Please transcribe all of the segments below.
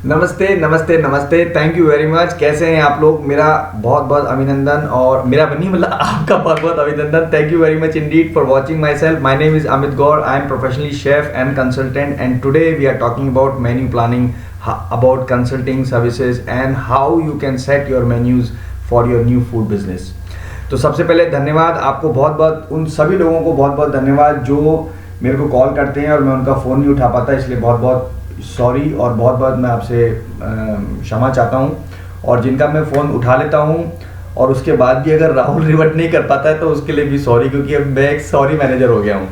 नमस्ते नमस्ते नमस्ते, थैंक यू वेरी मच। कैसे हैं आप लोग? मेरा बहुत बहुत अभिनंदन, और मेरा नहीं मतलब आपका बहुत बहुत अभिनंदन। Thank you very much indeed for watching myself. My name is Amit Gaur. I am professionally chef and consultant, and today we are talking about menu planning, about consulting services and how you can set your menus for your new food business। तो सबसे पहले धन्यवाद आपको, बहुत बहुत उन सभी लोगों को बहुत बहुत धन्यवाद जो मेरे को कॉल करते हैं और मैं उनका फ़ोन नहीं उठा पाता, इसलिए बहुत बहुत सॉरी और बहुत बहुत मैं आपसे क्षमा चाहता हूँ। और जिनका मैं फ़ोन उठा लेता हूँ और उसके बाद भी अगर राहुल रिवर्ट नहीं कर पाता है तो उसके लिए भी सॉरी, क्योंकि अब मैं एक सॉरी मैनेजर हो गया हूँ।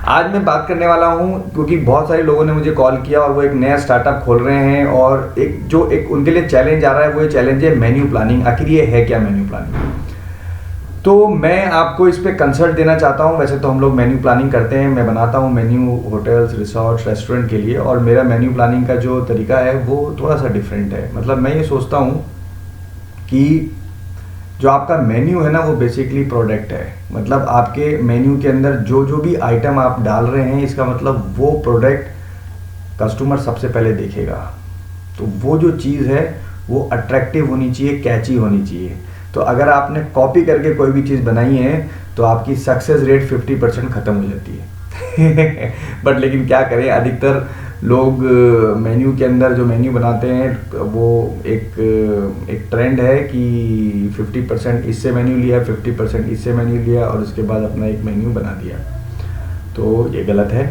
आज मैं बात करने वाला हूँ क्योंकि बहुत सारे लोगों ने मुझे कॉल किया और वो एक नया स्टार्टअप खोल रहे हैं, और एक उनके लिए चैलेंज आ रहा है। वो ये चैलेंज है मेन्यू प्लानिंग। आखिर ये है क्या मेन्यू प्लानिंग? तो मैं आपको इस पे कंसल्ट देना चाहता हूँ। वैसे तो हम लोग मेन्यू प्लानिंग करते हैं, मैं बनाता हूँ मेन्यू होटल्स, रिसोर्ट्स, रेस्टोरेंट के लिए, और मेरा मेन्यू प्लानिंग का जो तरीका है वो थोड़ा सा डिफरेंट है। मतलब मैं ये सोचता हूँ कि जो आपका मेन्यू है ना वो बेसिकली प्रोडक्ट है। मतलब आपके मेन्यू के अंदर जो जो भी आइटम आप डाल रहे हैं, इसका मतलब वो प्रोडक्ट कस्टमर सबसे पहले देखेगा। तो वो जो चीज़ है वो अट्रैक्टिव होनी चाहिए, कैची होनी चाहिए। तो अगर आपने कॉपी करके कोई भी चीज़ बनाई है तो आपकी सक्सेस रेट 50% ख़त्म हो जाती है। बट लेकिन क्या करें, अधिकतर लोग मेन्यू के अंदर जो मेन्यू बनाते हैं वो एक ट्रेंड है कि 50% इससे मेन्यू लिया, 50% इससे मेन्यू लिया और उसके बाद अपना एक मेन्यू बना दिया। तो ये गलत है।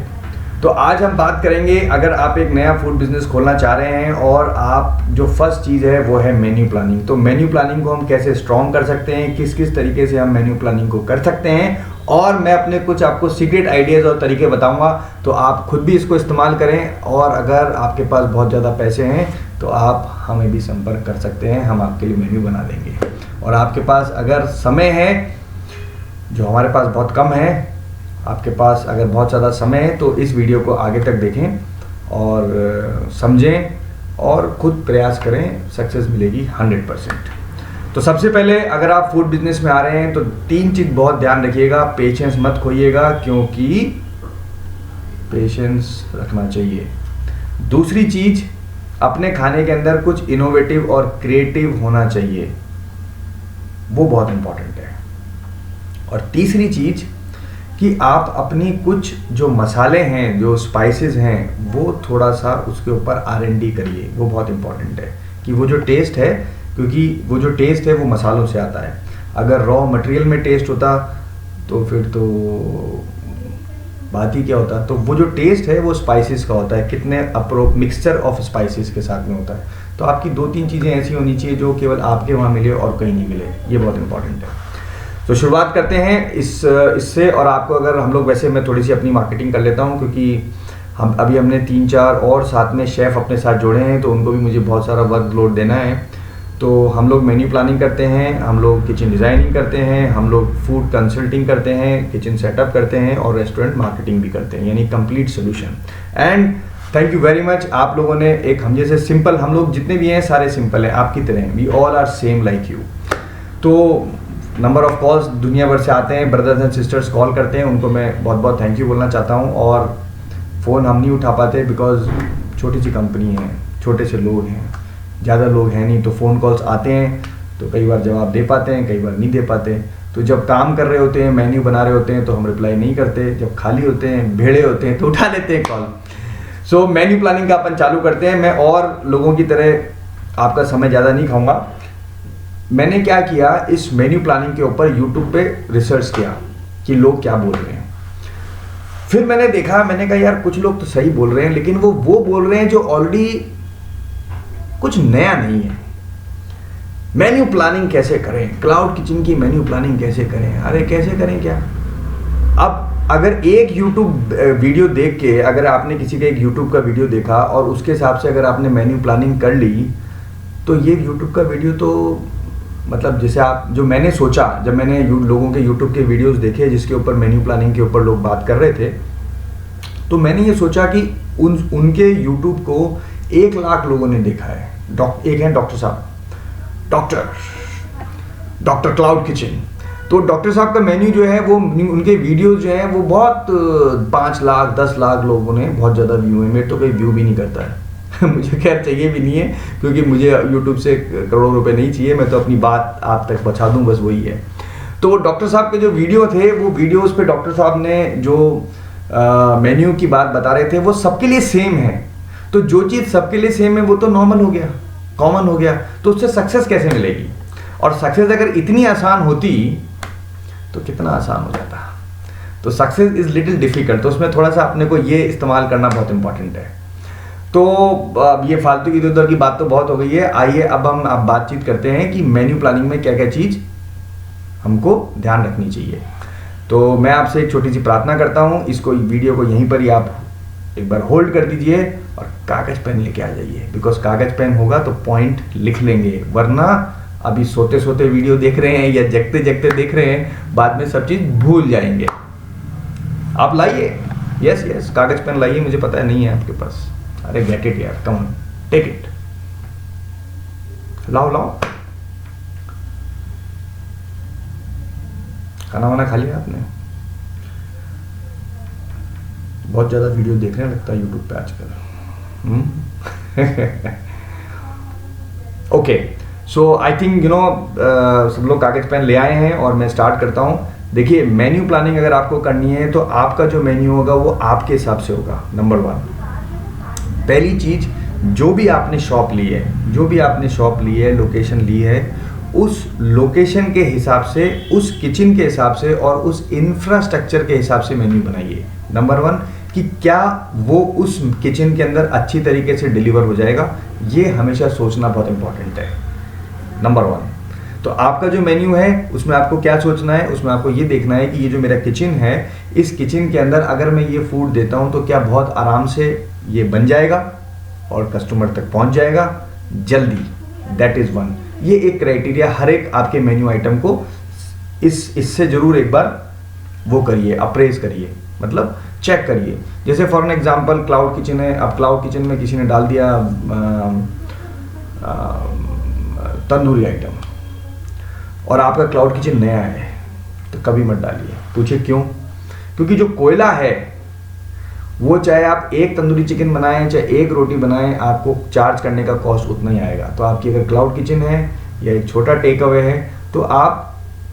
तो आज हम बात करेंगे, अगर आप एक नया फूड बिजनेस खोलना चाह रहे हैं और आप जो फर्स्ट चीज़ है वो है मेन्यू प्लानिंग। तो मेन्यू प्लानिंग को हम कैसे स्ट्रॉन्ग कर सकते हैं, किस किस तरीके से हम मेन्यू प्लानिंग को कर सकते हैं, और मैं अपने कुछ आपको सीक्रेट आइडियाज़ और तरीके बताऊंगा। तो आप खुद भी इसको इस्तेमाल करें, और अगर आपके पास बहुत ज़्यादा पैसे हैं तो आप हमें भी संपर्क कर सकते हैं, हम आपके लिए मेन्यू बना देंगे। और आपके पास अगर समय है, जो हमारे पास बहुत कम है, आपके पास अगर बहुत ज़्यादा समय है तो इस वीडियो को आगे तक देखें और समझें और खुद प्रयास करें, सक्सेस मिलेगी 100%। तो सबसे पहले अगर आप फूड बिजनेस में आ रहे हैं तो 3 चीज़ बहुत ध्यान रखिएगा। पेशेंस मत खोइएगा, क्योंकि पेशेंस रखना चाहिए। दूसरी चीज़, अपने खाने के अंदर कुछ इनोवेटिव और क्रिएटिव होना चाहिए, वो बहुत इंपॉर्टेंट है। और तीसरी चीज़ कि आप अपनी कुछ जो मसाले हैं, जो स्पाइसेस हैं, वो थोड़ा सा उसके ऊपर R&D करिए। वो बहुत इंपॉर्टेंट है कि वो जो टेस्ट है, क्योंकि वो जो टेस्ट है वो मसालों से आता है। अगर रॉ मटेरियल में टेस्ट होता तो फिर तो बात ही क्या होता। तो वो जो टेस्ट है वो स्पाइसेस का होता है, कितने मिक्सचर ऑफ स्पाइसेस के साथ में होता है। तो आपकी 2-3 चीज़ें ऐसी होनी चाहिए जो केवल आपके वहाँ मिले और कहीं नहीं मिले। ये बहुत इंपॉर्टेंट है। तो शुरुआत करते हैं इससे। और आपको अगर हम लोग, वैसे मैं थोड़ी सी अपनी मार्केटिंग कर लेता हूँ, क्योंकि हमने 3-4 और साथ में शेफ़ अपने साथ जोड़े हैं, तो उनको भी मुझे बहुत सारा वर्क लोड देना है। तो हम लोग मेन्यू प्लानिंग करते हैं, हम लोग किचन डिज़ाइनिंग करते हैं, हम लोग फूड कंसल्टिंग करते हैं, किचन सेटअप करते हैं, और रेस्टोरेंट मार्केटिंग भी करते हैं, यानी complete solution. And thank you very much, आप लोगों ने एक हम जैसे सिंपल, हम लोग जितने भी हैं सारे सिंपल हैं आपकी तरह। We all are same like you. तो नंबर ऑफ कॉल्स दुनिया भर से आते हैं, ब्रदर्स एंड सिस्टर्स कॉल करते हैं, उनको मैं बहुत बहुत थैंक यू बोलना चाहता हूँ। और फ़ोन हम नहीं उठा पाते बिकॉज छोटी सी कंपनी है, छोटे से लोग हैं, ज़्यादा लोग हैं नहीं। तो फ़ोन कॉल्स आते हैं तो कई बार जवाब दे पाते हैं, कई बार नहीं दे पाते। तो जब काम कर रहे होते हैं, मेन्यू बना रहे होते हैं, तो हम रिप्लाई नहीं करते। जब खाली होते हैं, भेड़े होते हैं, तो उठा लेते हैं कॉल। सो मेन्यू प्लानिंग का अपन चालू करते हैं। मैं और लोगों की तरह आपका समय ज़्यादा नहीं खाऊंगा। मैंने क्या किया, इस मेन्यू प्लानिंग के ऊपर यूट्यूब पे रिसर्च किया कि लोग क्या बोल रहे हैं। फिर मैंने देखा, मैंने कहा यार कुछ लोग तो सही बोल रहे हैं, लेकिन वो बोल रहे हैं जो ऑलरेडी कुछ नया नहीं है। मेन्यू प्लानिंग कैसे करें, क्लाउड किचन की मेन्यू प्लानिंग कैसे करें? अरे कैसे करें क्या? अब अगर एक यूट्यूब वीडियो देख के, अगर आपने किसी का एक यूट्यूब का वीडियो देखा और उसके हिसाब से अगर आपने मेन्यू प्लानिंग कर ली, तो ये यूट्यूब का वीडियो तो मतलब जैसे आप, जो मैंने सोचा, जब मैंने लोगों के यूट्यूब के वीडियोस देखे जिसके ऊपर मेन्यू प्लानिंग के ऊपर लोग बात कर रहे थे, तो मैंने ये सोचा कि उनके यूट्यूब को 1 लाख लोगों ने देखा है। एक हैं डॉक्टर साहब, डॉक्टर क्लाउड किचन। तो डॉक्टर साहब का मेन्यू जो है वो, उनके वीडियोस जो है वो बहुत 5 लाख 10 लाख लोगों ने बहुत ज़्यादा व्यू है। मेरे तो कोई व्यू भी नहीं करता है। मुझे खैर चाहिए भी नहीं है, क्योंकि मुझे यूट्यूब से करोड़ों रुपए नहीं चाहिए, मैं तो अपनी बात आप तक पहुंचा दूं, बस वही है। तो डॉक्टर साहब के जो वीडियो थे, वो वीडियोस पे डॉक्टर साहब ने जो मेन्यू की बात बता रहे थे वो सबके लिए सेम है। तो जो चीज़ सबके लिए सेम है वो तो नॉर्मल हो गया, कॉमन हो गया, तो उससे सक्सेस कैसे मिलेगी? और सक्सेस अगर इतनी आसान होती तो कितना आसान हो जाता। तो सक्सेस इज लिटिल डिफिकल्ट, तो उसमें थोड़ा सा अपने को ये इस्तेमाल करना बहुत इंपॉर्टेंट है। तो ये फालतू की इधर उधर की बात तो बहुत हो गई है। आइए अब हम बातचीत करते हैं कि मेन्यू प्लानिंग में क्या क्या चीज़ हमको ध्यान रखनी चाहिए। तो मैं आपसे एक छोटी सी प्रार्थना करता हूँ, इसको वीडियो को यहीं पर ही आप एक बार होल्ड कर दीजिए और कागज पेन लेके आ जाइए, बिकॉज कागज पेन होगा तो पॉइंट लिख लेंगे, वरना अभी सोते सोते वीडियो देख रहे हैं या जगते जगते देख रहे हैं, बाद में सब चीज़ भूल जाएंगे। आप लाइए, यस यस कागज पेन लाइए, मुझे पता है नहीं है आपके पास। अरे गेट इट यार, कम ऑन टेक इट, लाओ लाओ। खाना वाना खा लिया आपने? बहुत ज़्यादा वीडियो देखने लगता है यूट्यूब पे आजकल। Okay, so I think you know सब लोग कागज पेन ले आए हैं और मैं स्टार्ट करता हूँ। देखिए, मेन्यू प्लानिंग अगर आपको करनी है तो आपका जो मेन्यू होगा वो आपके हिसाब से होगा। नंबर 1, पहली चीज़, जो भी आपने शॉप ली है, लोकेशन ली है, उस लोकेशन के हिसाब से, उस किचन के हिसाब से और उस इंफ्रास्ट्रक्चर के हिसाब से मेन्यू बनाइए। नंबर 1 कि क्या वो उस किचन के अंदर अच्छी तरीके से डिलीवर हो जाएगा, ये हमेशा सोचना बहुत इंपॉर्टेंट है। नंबर 1, तो आपका जो मेन्यू है उसमें आपको क्या सोचना है, उसमें आपको ये देखना है कि ये जो मेरा किचन है, इस किचन के अंदर अगर मैं ये फूड देता हूँ तो क्या बहुत आराम से ये बन जाएगा और कस्टमर तक पहुँच जाएगा जल्दी। That is 1। ये एक क्राइटेरिया हर एक आपके मेन्यू आइटम को इससे ज़रूर एक बार वो करिए, अप्रेज करिए, मतलब चेक करिए। जैसे for an example cloud kitchen है, अब क्लाउड किचन में किसी ने डाल दिया तंदूरी आइटम और आपका क्लाउड किचन नया है, तो कभी मत डालिए। पूछे क्यों? क्योंकि जो कोयला है वो चाहे आप एक तंदूरी चिकन बनाएं चाहे एक रोटी बनाएं, आपको चार्ज करने का कॉस्ट उतना ही आएगा। तो आपकी अगर क्लाउड किचन है या एक छोटा टेक अवे है, तो आप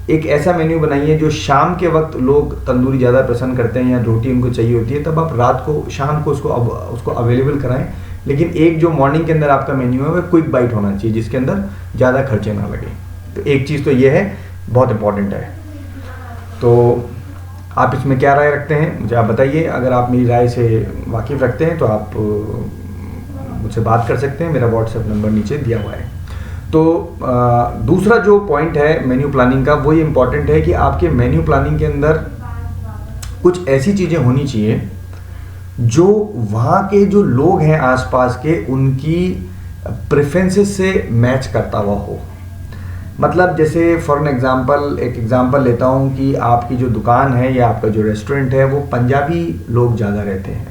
एक ऐसा मेन्यू बनाइए जो शाम के वक्त लोग तंदूरी ज़्यादा पसंद करते हैं या रोटी उनको चाहिए होती है, तब आप रात को शाम को उसको अवेलेबल कराएं। लेकिन एक जो मॉर्निंग के अंदर आपका मेन्यू है वो क्विक बाइट होना चाहिए, जिसके अंदर ज़्यादा खर्चे ना लगे। तो एक चीज़ तो ये है, बहुत इंपॉर्टेंट है। तो आप इसमें क्या राय रखते हैं मुझे आप बताइए। अगर आप मेरी राय से वाकिफ़ रखते हैं तो आप मुझसे बात कर सकते हैं, मेरा व्हाट्सएप नंबर नीचे दिया हुआ है। तो दूसरा जो पॉइंट है मेन्यू प्लानिंग का, वो ये इम्पॉर्टेंट है कि आपके मेन्यू प्लानिंग के अंदर कुछ ऐसी चीज़ें होनी चाहिए जो वहाँ के जो लोग हैं आसपास के, उनकी प्रेफरेंसेस से मैच करता हुआ हो। मतलब जैसे फॉर एन एग्जांपल, एक एग्जांपल लेता हूँ कि आपकी जो दुकान है या आपका जो रेस्टोरेंट है वो पंजाबी लोग ज़्यादा रहते हैं,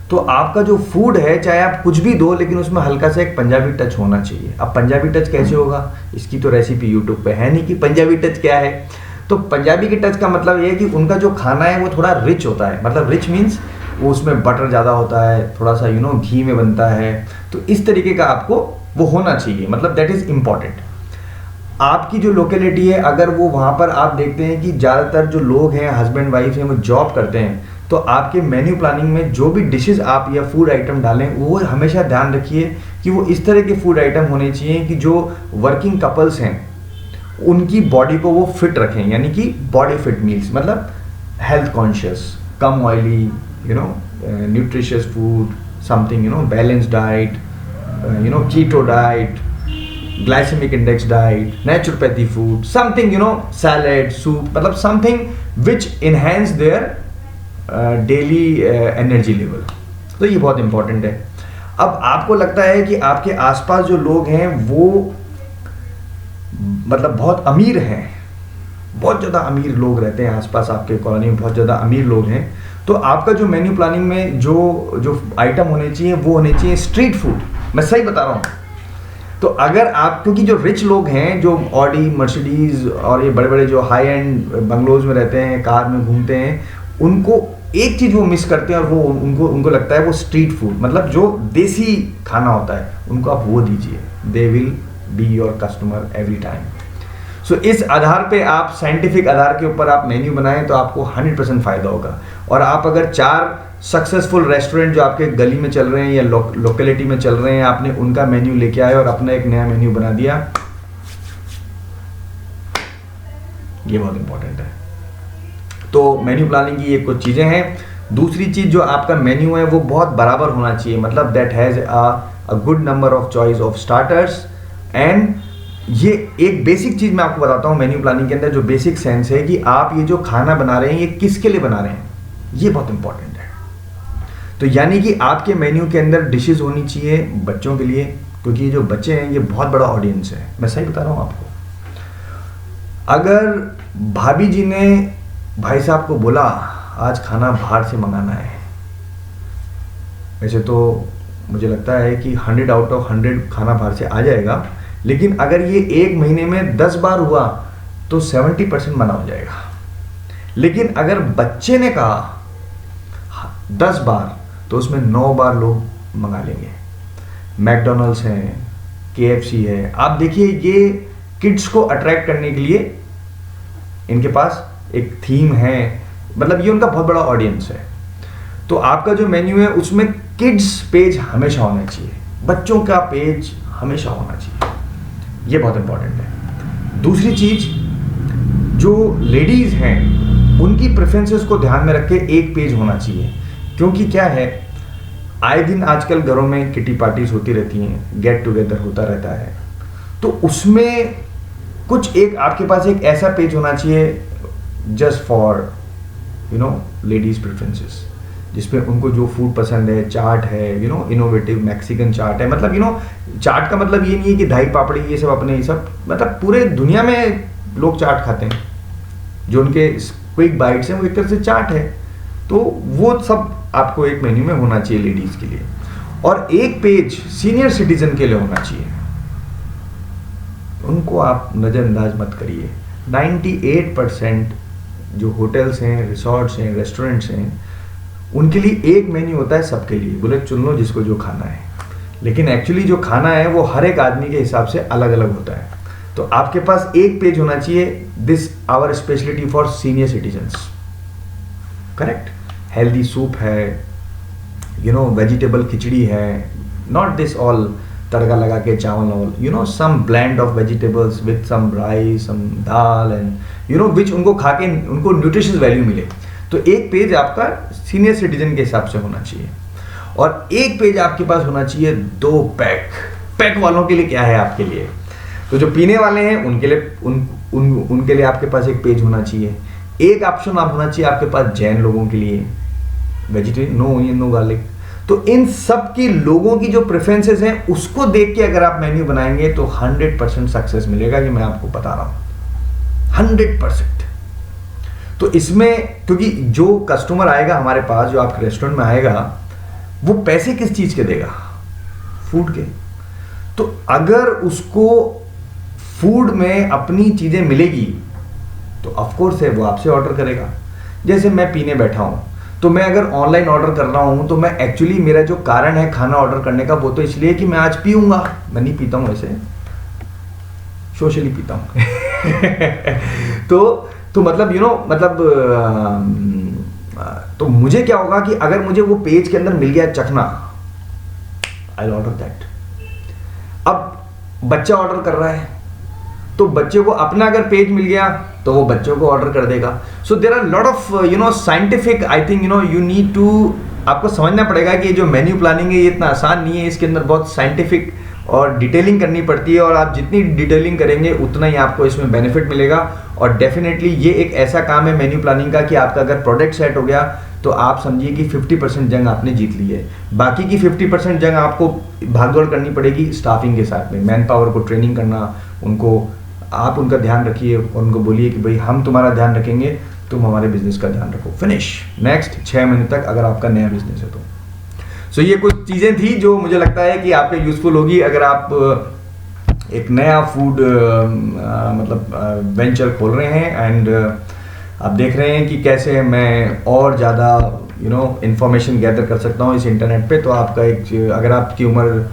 तो आपका जो फूड है चाहे आप कुछ भी दो लेकिन उसमें हल्का सा एक पंजाबी टच होना चाहिए। अब पंजाबी टच कैसे होगा, इसकी तो रेसिपी यूट्यूब पे है नहीं कि पंजाबी टच क्या है। तो पंजाबी के टच का मतलब ये है कि उनका जो खाना है वो थोड़ा रिच होता है, मतलब रिच मीन्स वो उसमें बटर ज़्यादा होता है, थोड़ा सा घी में बनता है। तो इस तरीके का आपको वो होना चाहिए, मतलब दैट इज़ इम्पॉर्टेंट। आपकी जो लोकेलिटी है, अगर वो वहाँ पर आप देखते हैं कि ज़्यादातर जो लोग हैं हस्बैंड वाइफ हैं वो जॉब करते हैं, तो आपके मेन्यू प्लानिंग में जो भी डिशेस आप या फूड आइटम डालें वो हमेशा ध्यान रखिए कि वो इस तरह के फूड आइटम होने चाहिए कि जो वर्किंग कपल्स हैं उनकी बॉडी को वो फिट रखें, यानी कि बॉडी फिट मील्स, मतलब हेल्थ कॉन्शियस, कम oily, nutritious food, something balance diet, keto diet, glycemic index diet, naturopathy food, something salad, soup, मतलब something which enhance their daily energy level। तो ये बहुत important है। अब आपको लगता है कि आपके आसपास जो लोग हैं वो मतलब बहुत अमीर हैं, बहुत ज़्यादा अमीर लोग रहते हैं आसपास, आपके कॉलोनी में बहुत ज़्यादा अमीर लोग हैं, तो आपका जो मेन्यू प्लानिंग में जो आइटम होने चाहिए वो होने चाहिए स्ट्रीट फूड। मैं सही बता रहा हूँ। तो अगर आप, क्योंकि जो रिच लोग हैं जो ऑडी, मर्सिडीज और ये बड़े बड़े जो हाई एंड बंगलोज में रहते हैं, कार में घूमते हैं, उनको एक चीज़ वो मिस करते हैं और वो उनको उनको लगता है वो स्ट्रीट फूड, मतलब जो देसी खाना होता है उनको आप वो दीजिए, they will be your customer every time. So इस आधार पे आप साइंटिफिक आधार के ऊपर आप मेन्यू बनाएं तो आपको 100% फ़ायदा होगा। और आप अगर 4 सक्सेसफुल रेस्टोरेंट जो आपके गली में चल रहे हैं या लोकेलिटी में चल रहे हैं, आपने उनका मेन्यू लेके आए और अपना एक नया मेन्यू बना दिया, ये बहुत इंपॉर्टेंट है। तो मेन्यू प्लानिंग की ये कुछ चीज़ें हैं। दूसरी चीज़, जो आपका मेन्यू है वो बहुत बराबर होना चाहिए, मतलब that has a good number of choice of starters. And ये एक बेसिक चीज़ मैं आपको बताता हूँ मेन्यू प्लानिंग के अंदर, जो बेसिक सेंस है कि आप ये जो खाना बना रहे हैं ये किसके लिए बना रहे हैं, ये बहुत इंपॉर्टेंट है। तो यानी कि आपके मेन्यू के अंदर डिशेस होनी चाहिए बच्चों के लिए, क्योंकि ये जो बच्चे हैं ये बहुत बड़ा ऑडियंस है, मैं सही बता रहा हूँ आपको। अगर भाभी जी ने भाई साहब को बोला आज खाना बाहर से मंगाना है, वैसे तो मुझे लगता है कि 100 आउट ऑफ 100 खाना बाहर से आ जाएगा, लेकिन अगर ये 1 महीने में 10 बार हुआ तो 70% मना हो जाएगा। लेकिन अगर बच्चे ने कहा 10 बार तो उसमें 9 बार लोग मंगा लेंगे। मैकडोनल्ड्स है, KFC है, आप देखिए ये किड्स को अट्रैक्ट करने के लिए इनके पास एक थीम है, मतलब ये उनका बहुत बड़ा ऑडियंस है। तो आपका जो मेन्यू है उसमें किड्स पेज हमेशा होना चाहिए, बच्चों का पेज हमेशा होना चाहिए, ये बहुत इंपॉर्टेंट है। दूसरी चीज, जो लेडीज हैं उनकी प्रेफरेंसेस को ध्यान में रख के एक पेज होना चाहिए, क्योंकि क्या है आए दिन आजकल घरों में किटी पार्टीज होती रहती हैं, गेट टुगेदर होता रहता है, तो उसमें कुछ एक आपके पास एक ऐसा पेज होना चाहिए जस्ट फॉर लेडीज प्रेफरेंसेस, जिसमें उनको जो फूड पसंद है, चाट है, इनोवेटिव मैक्सिकन चाट है, मतलब चाट का मतलब ये नहीं है कि दही पापड़ी ये सब अपने, ये सब मतलब पूरे दुनिया में लोग चाट खाते हैं, जो उनके क्विक बाइट्स हैं वो एक तरह से चाट है। तो वो सब आपको एक मेन्यू में होना चाहिए लेडीज के लिए। और एक पेज सीनियर सिटीजन के लिए होना चाहिए, उनको आप नज़रअंदाज मत करिए। 98% जो होटल्स हैं, रिसोर्ट्स हैं, रेस्टोरेंट्स हैं, उनके लिए एक मेन्यू होता है सबके लिए, बोले चुन लो जिसको जो खाना है, लेकिन एक्चुअली जो खाना है वो हर एक आदमी के हिसाब से अलग अलग होता है। तो आपके पास एक पेज होना चाहिए, this our speciality for senior citizens, correct. Healthy soup है, वेजिटेबल खिचड़ी है, नॉट दिस ऑल तड़का लगा के चावल और some blend of vegetables with some rice, some dal and which उनको खा के उनको न्यूट्रिशियस वैल्यू मिले। तो एक पेज आपका सीनियर सिटीजन के हिसाब से होना चाहिए, और एक पेज आपके पास होना चाहिए 2 पैक वालों के लिए। क्या है आपके लिए, तो जो पीने वाले हैं उनके लिए उनके लिए आपके पास एक पेज होना चाहिए। एक ऑप्शन आप होना चाहिए आपके पास जैन लोगों के लिए, vegetarian, no onion no garlic. तो इन सब की लोगों की जो प्रेफरेंसेस हैं उसको देख के अगर आप मेन्यू बनाएंगे तो 100% सक्सेस मिलेगा, ये मैं आपको बता रहा हूं, 100%। तो इसमें क्योंकि जो कस्टमर आएगा हमारे पास, जो आपके रेस्टोरेंट में आएगा, वो पैसे किस चीज के देगा, फूड के। तो अगर उसको फूड में अपनी चीजें मिलेगी तो ऑफ कोर्स है वो आपसे ऑर्डर करेगा। जैसे मैं पीने बैठा हूं, तो मैं अगर ऑनलाइन ऑर्डर कर रहा हूं तो मैं एक्चुअली मेरा जो कारण है खाना ऑर्डर करने का वो तो इसलिए कि मैं आज पीऊंगा, मैं नहीं पीता हूं, ऐसे सोशली पीता हूं तो मतलब तो मुझे क्या होगा कि अगर मुझे वो पेज के अंदर मिल गया चखना, आई ऑर्डर दैट। अब बच्चा ऑर्डर कर रहा है तो बच्चे को अपना अगर पेज मिल गया तो वो बच्चों को ऑर्डर कर देगा। So there are lot of scientific, I think you need to, आपको समझना पड़ेगा कि जो मेन्यू प्लानिंग है ये इतना आसान नहीं है, इसके अंदर बहुत साइंटिफिक और डिटेलिंग करनी पड़ती है, और आप जितनी डिटेलिंग करेंगे उतना ही आपको इसमें बेनिफिट मिलेगा। और डेफिनेटली ये एक ऐसा काम है मेन्यू प्लानिंग का कि आपका अगर प्रोडक्ट सेट हो गया तो आप समझिए कि 50% जंग आपने जीत ली है। बाकी की 50% जंग आपको भागदौड़ करनी पड़ेगी स्टाफिंग के साथ में, मैन पावर को ट्रेनिंग करना, आप उनका ध्यान रखिए और उनको बोलिए कि भाई हम तुम्हारा ध्यान रखेंगे, तुम हमारे बिजनेस का ध्यान रखो, फिनिश। नेक्स्ट 6 महीने तक अगर आपका नया बिजनेस है तो। सो ये कुछ चीज़ें थी जो मुझे लगता है कि आपके यूजफुल होगी अगर आप एक नया फूड वेंचर खोल रहे हैं। एंड आप देख रहे हैं कि कैसे मैं और ज़्यादा इंफॉर्मेशन गैदर कर सकता हूँ इस इंटरनेट पे। तो आपका अगर आपकी उम्र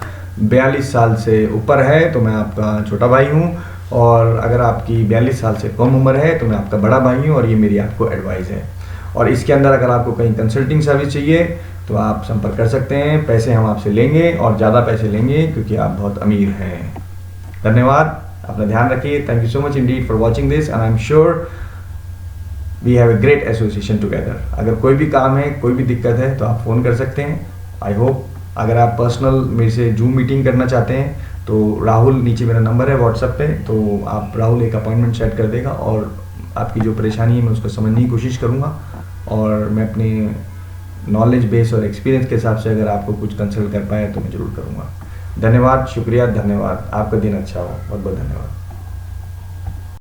42 साल से ऊपर है तो मैं आपका छोटा भाई हूँ, और अगर आपकी 42 साल से कम उम्र है तो मैं आपका बड़ा भाई हूँ, और ये मेरी आपको एडवाइस है। और इसके अंदर अगर आपको कहीं कंसल्टिंग सर्विस चाहिए तो आप संपर्क कर सकते हैं। पैसे हम आपसे लेंगे और ज़्यादा पैसे लेंगे क्योंकि आप बहुत अमीर हैं। धन्यवाद, अपना ध्यान रखिए। Thank you so much indeed for watching this, and I am sure we have a great association together. अगर कोई भी काम है, कोई भी दिक्कत है तो आप फ़ोन कर सकते हैं। आई होप अगर आप पर्सनल मेरे से जूम मीटिंग करना चाहते हैं तो राहुल, नीचे मेरा नंबर है व्हाट्सएप पे, तो आप राहुल एक अपॉइंटमेंट सेट कर देगा और आपकी जो परेशानी है मैं उसको समझने की कोशिश करूँगा, और मैं अपने नॉलेज बेस और एक्सपीरियंस के हिसाब से अगर आपको कुछ कंसल्ट कर पाए तो मैं ज़रूर करूँगा। धन्यवाद, शुक्रिया, धन्यवाद। आपका दिन अच्छा हो। बहुत बहुत धन्यवाद।